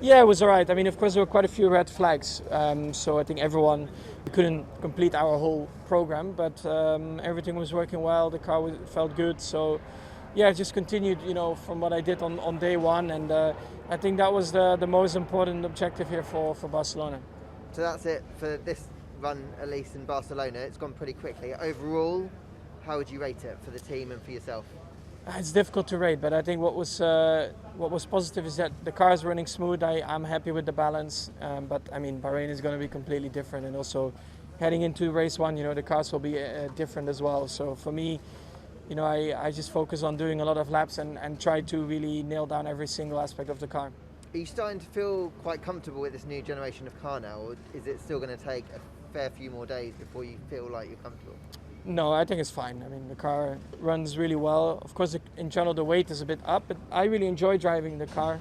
Yeah, it was all right. I mean, of course, there were quite a few red flags. So I think we couldn't complete our whole program, but everything was working well. The car felt good. So yeah, I just continued, from what I did on day one. And I think that was the most important objective here for Barcelona. So that's it for this run, at least in Barcelona. It's gone pretty quickly. Overall, how would you rate it for the team and for yourself? It's difficult to rate, but I think what was positive is that the car is running smooth. I'm happy with the balance, but I mean Bahrain is going to be completely different, and also heading into race one, the cars will be different as well. So for me, I just focus on doing a lot of laps and try to really nail down every single aspect of the car. Are you starting to feel quite comfortable with this new generation of car now, or is it still going to take a fair few more days before you feel like you're comfortable? No, I think it's fine. I mean, the car runs really well. Of course, in general, the weight is a bit up, but I really enjoy driving the car.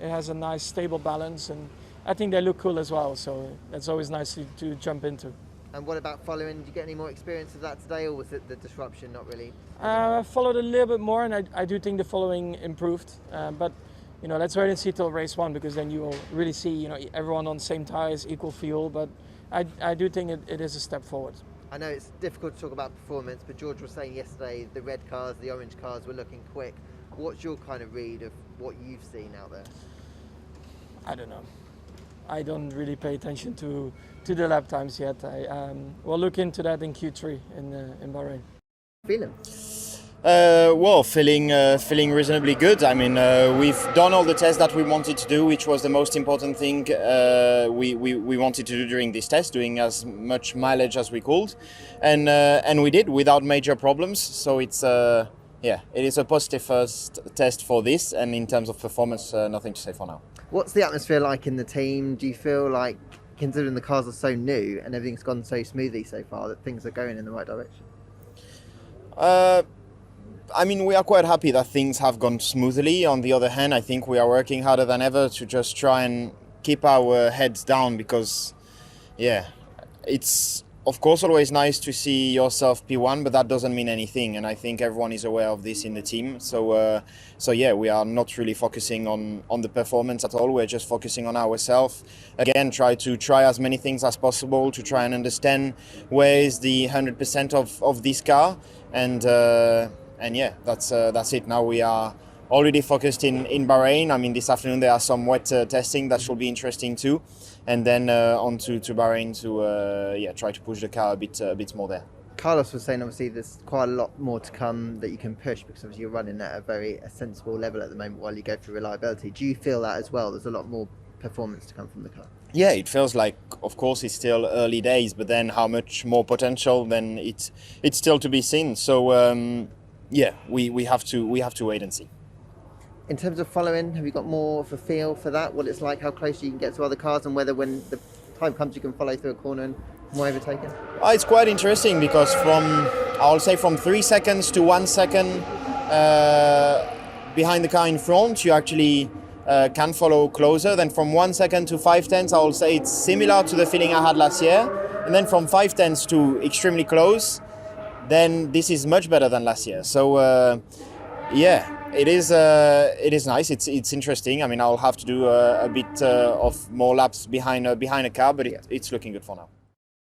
It has a nice, stable balance, and I think they look cool as well. So that's always nice to jump into. And what about following? Did you get any more experience of that today, or was it the disruption not really? I followed a little bit more, and I do think the following improved. But let's wait and see till race one, because then you will really see everyone on the same tires, equal fuel. But I do think it is a step forward. I know it's difficult to talk about performance, but George was saying yesterday the red cars, the orange cars were looking quick. What's your kind of read of what you've seen out there? I don't know. I don't really pay attention to the lap times yet. We'll look into that in Q3 in Bahrain. Feeling? Feeling reasonably good. I mean, we've done all the tests that we wanted to do, which was the most important thing we wanted to do during this test, doing as much mileage as we could, and we did without major problems. So it is a positive first test for this, and in terms of performance, nothing to say for now. What's the atmosphere like in the team? Do you feel like, considering the cars are so new and everything's gone so smoothly so far, that things are going in the right direction? I mean, we are quite happy that things have gone smoothly. On the other hand, I think we are working harder than ever to just try and keep our heads down, because, it's of course always nice to see yourself P1, but that doesn't mean anything. And I think everyone is aware of this in the team. So we are not really focusing on the performance at all. We're just focusing on ourselves. Again, try as many things as possible to try and understand where is the 100% of this car. And that's it. Now we are already focused in Bahrain. I mean, this afternoon there are some wet testing that should be interesting too, and then on to Bahrain to try to push the car a bit more there. Carlos was saying obviously there's quite a lot more to come that you can push, because obviously you're running at a sensible level at the moment while you go for reliability. Do you feel that as well? There's a lot more performance to come from the car. Yeah, it feels like, of course, it's still early days, but then how much more potential, then it's still to be seen. So we have to wait and see. In terms of following, have you got more of a feel for that? What it's like, how close you can get to other cars, and whether when the time comes you can follow through a corner and more overtaken? It's quite interesting, because from 3 seconds to 1 second behind the car in front, you actually can follow closer. Then from 1 second to 5/10, I will say it's similar to the feeling I had last year. And then from 5/10 to extremely close, then this is much better than last year. So it is nice. It's interesting. I mean, I'll have to do a bit of more laps behind a car, but it's looking good for now.